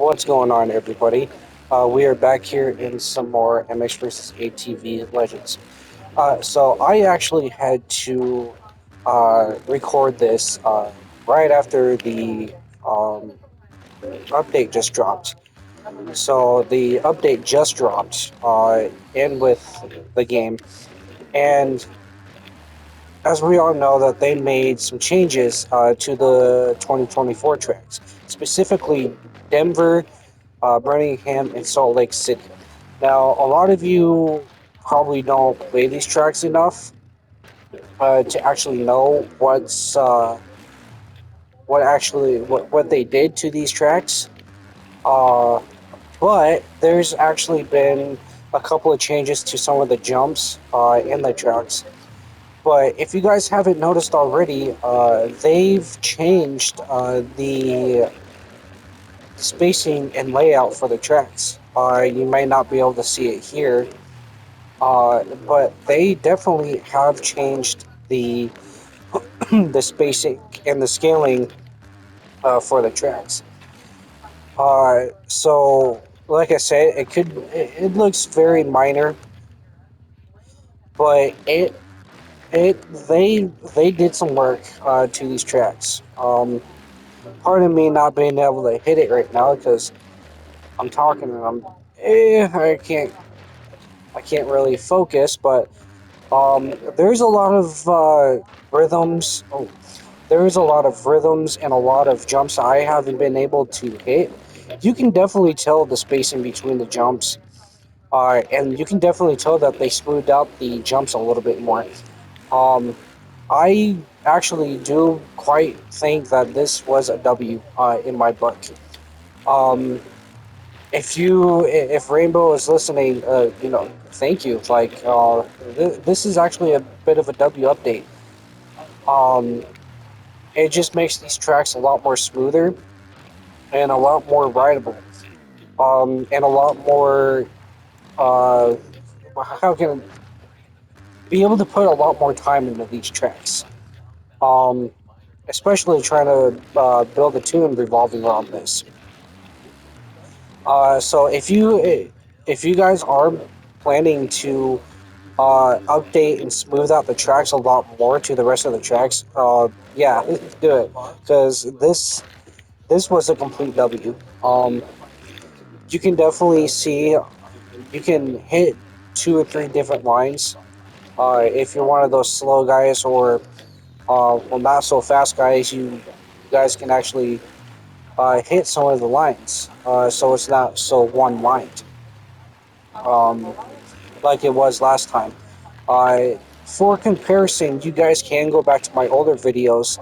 What's going on, everybody? We are back here in some more MX vs. ATV Legends. So I actually had to record this right after the um, update just dropped. So the update just dropped in with the game, and as we all know, that they made some changes to the 2024 tracks, specifically Denver, Birmingham, and Salt Lake City. Now, a lot of you probably don't play these tracks enough to actually know what they did to these tracks. Uh, but there's actually been a couple of changes to some of the jumps in the tracks. But if you guys haven't noticed already, they've changed the spacing and layout for the tracks. You may not be able to see it here, but they definitely have changed the the spacing and the scaling for the tracks. So, like I said, it looks very minor, but it they did some work to these tracks. Pardon me not being able to hit it right now because I'm talking and I can't really focus, but there's a lot of rhythms. Oh, there's a lot of rhythms and a lot of jumps I haven't been able to hit. You can definitely tell the spacing between the jumps, and you can definitely tell that they smoothed out the jumps a little bit more. Um, I actually do quite think that this was a W in my book. Um, if Rainbow is listening, thank you. This is actually a bit of a W update. Um, it just makes these tracks a lot more smoother and a lot more rideable. And a lot more uh, how can be able to put a lot more time into these tracks. Um, Especially trying to build a tune revolving around this. So if you guys are planning to update and smooth out the tracks a lot more to the rest of the tracks, yeah, do it because this was a complete W. You can definitely see you can hit two or three different lines. If you're one of those slow guys or well, not so fast guys, you guys can actually hit some of the lines, so it's not so one lined um, like it was last time. Uh, for comparison, you guys can go back to my older videos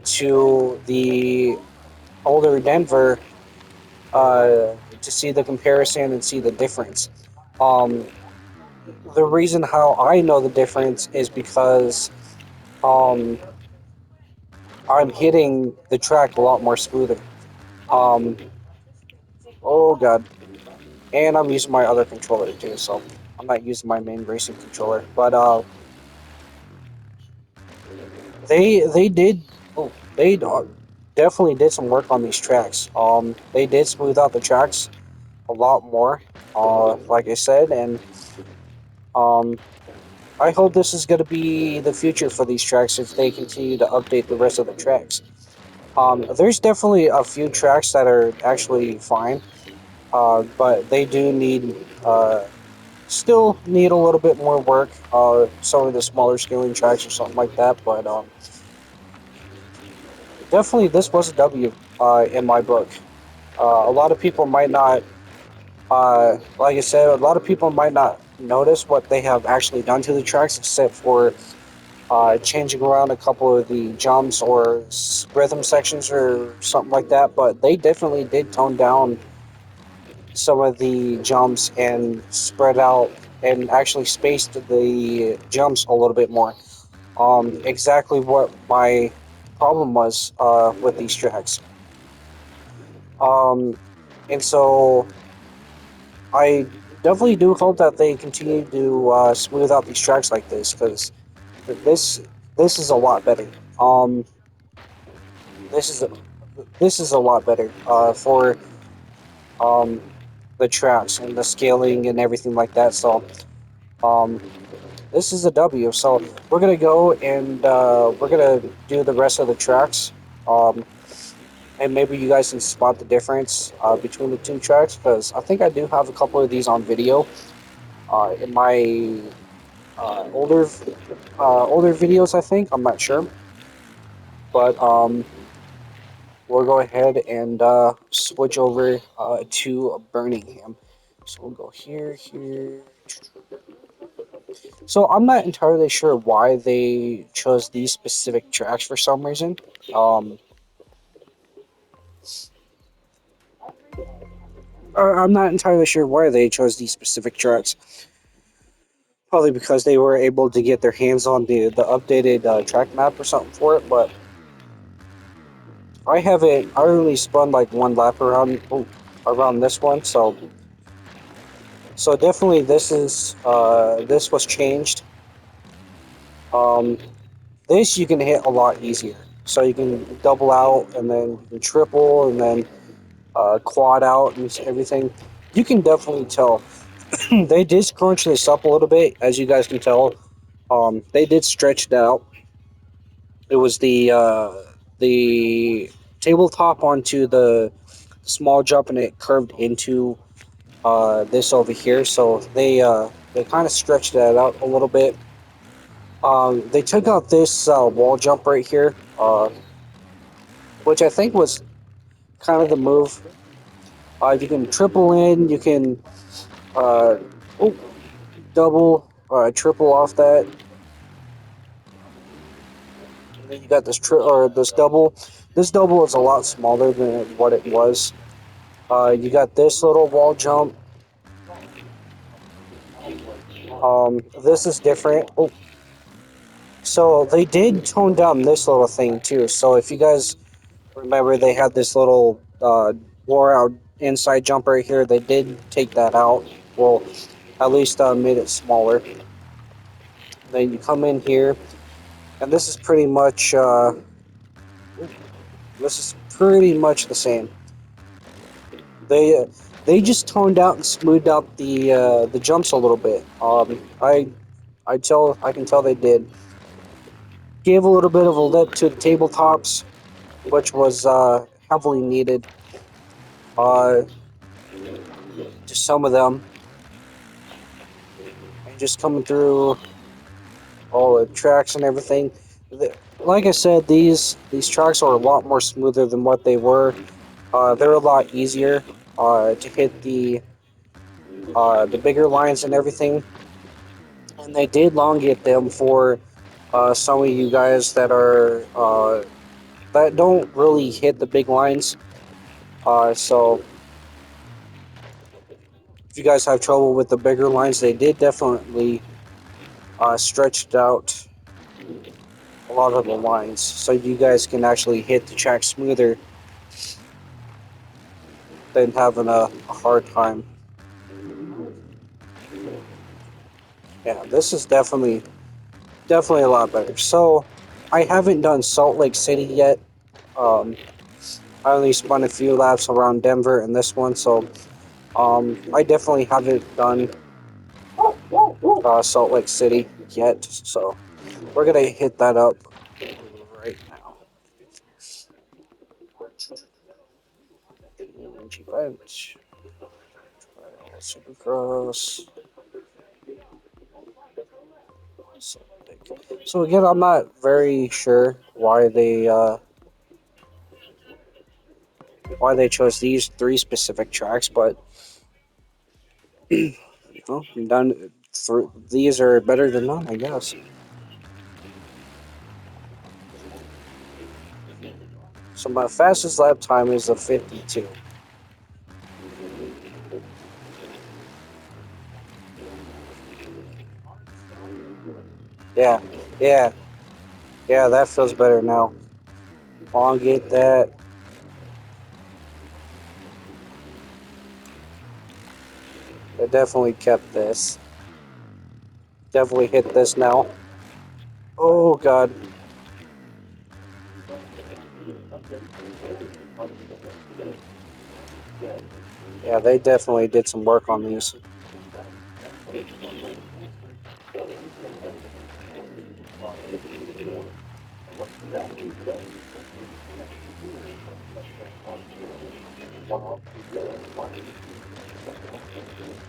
to the older Denver to see the comparison and see the difference. Um, the reason how I know the difference is because um, I'm hitting the track a lot more smoother. Um, oh god, and I'm using my other controller too, so I'm not using my main racing controller. But they did oh, they definitely did some work on these tracks. They did smooth out the tracks a lot more, like I said, and um, I hope this is going to be the future for these tracks if they continue to update the rest of the tracks. There's definitely a few tracks that are actually fine, but they do need still need a little bit more work. Some of the smaller scaling tracks or something like that, but definitely this was a W in my book. A lot of people might not, like I said, a lot of people might not notice what they have actually done to the tracks, except for changing around a couple of the jumps or rhythm sections or something like that. But they definitely did tone down some of the jumps and spread out and actually spaced the jumps a little bit more. Exactly what my problem was with these tracks. Um, and so I definitely do hope that they continue to smooth out these tracks like this because this this is a lot better. Um, this is a, this is a lot better for um, the tracks and the scaling and everything like that. So um, this is a W. So we're gonna go and we're gonna do the rest of the tracks. Um, and maybe you guys can spot the difference between the two tracks because I think I do have a couple of these on video in my older videos. I think I'm not sure, but we'll go ahead and switch over to Birmingham. So we'll go here, here. So I'm not entirely sure why they chose these specific tracks for some reason. Um, I'm not entirely sure why they chose these specific tracks. Probably because they were able to get their hands on the updated track map or something for it. But I haven't. I only spun like one lap around this one. So definitely this was changed. Um, this you can hit a lot easier. So you can double out and then you can triple and then quad out and everything. You can definitely tell they did scrunch this up a little bit, as you guys can tell. They did stretch it out. It was the tabletop onto the small jump, and it curved into this over here. So they kind of stretched that out a little bit. They took out this wall jump right here, which I think was kind of the move. You can triple in, you can uh, oh, double, triple off that. And then you got this double. This double is a lot smaller than what it was. You got this little wall jump. This is different. Oh, so they did tone down this little thing too. So if you guys remember, they had this little wore out inside jump right here. They did take that out. Well, at least made it smaller. Then you come in here, and this is pretty much the same. They uh, they just toned out and smoothed out the jumps a little bit. I can tell they did. Gave a little bit of a lip to the tabletops, which was heavily needed. Uh, to some of them, and just coming through all the tracks and everything. Like I said, these tracks are a lot more smoother than what they were. They're a lot easier to hit the bigger lines and everything, and they did elongate them for some of you guys that don't really hit the big lines. So if you guys have trouble with the bigger lines, they did definitely stretch out a lot of the lines, so you guys can actually hit the track smoother than having a hard time. Yeah, this is definitely a lot better. So I haven't done Salt Lake City yet. Um, I only spun a few laps around Denver in this one, so I definitely haven't done Salt Lake City yet. So we're gonna hit that up right now. Bench, Supercross. So again, I'm not very sure why they chose these three specific tracks, but well, done. These are better than none, I guess. So my fastest lap time is a 52. Yeah, yeah, yeah. That feels better now. Elongate that. I definitely kept this. Definitely hit this now. Oh god. Yeah, they definitely did some work on these.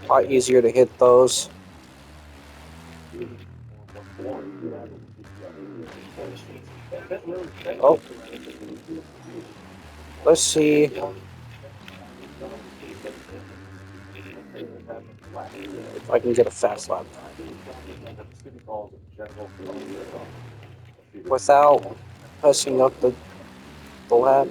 A lot easier to hit those. Oh, let's see if I can get a fast lap time without messing up the lap.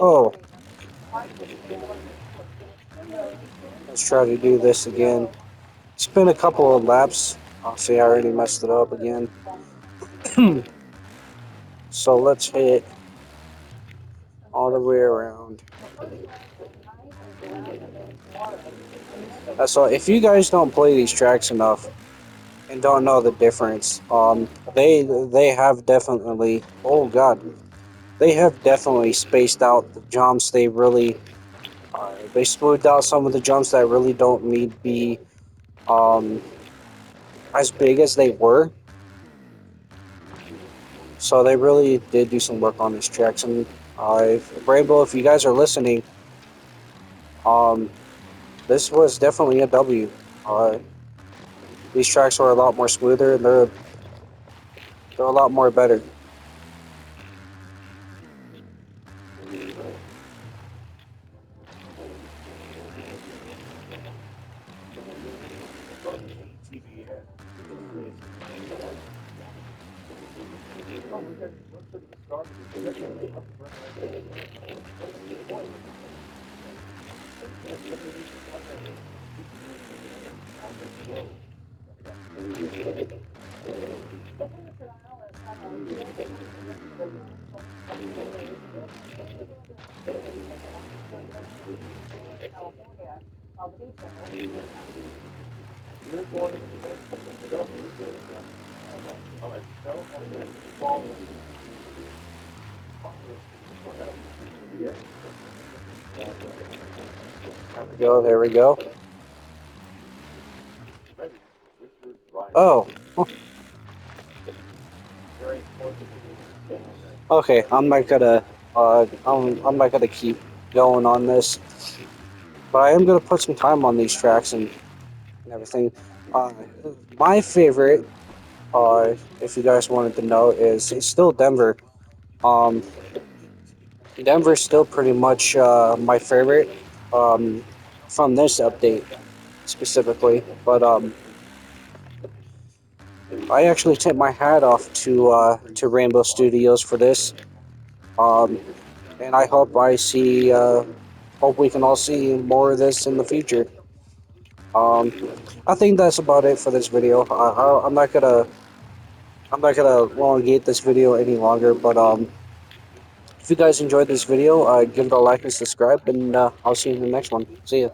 Oh, let's try to do this again. It's been a couple of laps. I'll see, I already messed it up again. So let's hit all the way around. So if you guys don't play these tracks enough and don't know the difference, they have definitely. Oh God, they have definitely spaced out the jumps. They smoothed out some of the jumps that really don't need to be um, as big as they were. So they really did do some work on these tracks. And Rainbow, if you guys are listening, um, this was definitely a W. Uh, these tracks are a lot more smoother. And they're a lot more better. There we go. There we go. Oh, okay. I'm not gonna keep going on this, but I am gonna put some time on these tracks and everything. Uh, my favorite, if you guys wanted to know, is it's still Denver. Um, Denver's still pretty much my favorite from this update specifically. But I actually tip my hat off to Rainbow Studios for this. Um, and I hope hope we can all see more of this in the future. Um, I think that's about it for this video. I'm not gonna elongate this video any longer. But if you guys enjoyed this video, give it a like and subscribe, and I'll see you in the next one. See ya.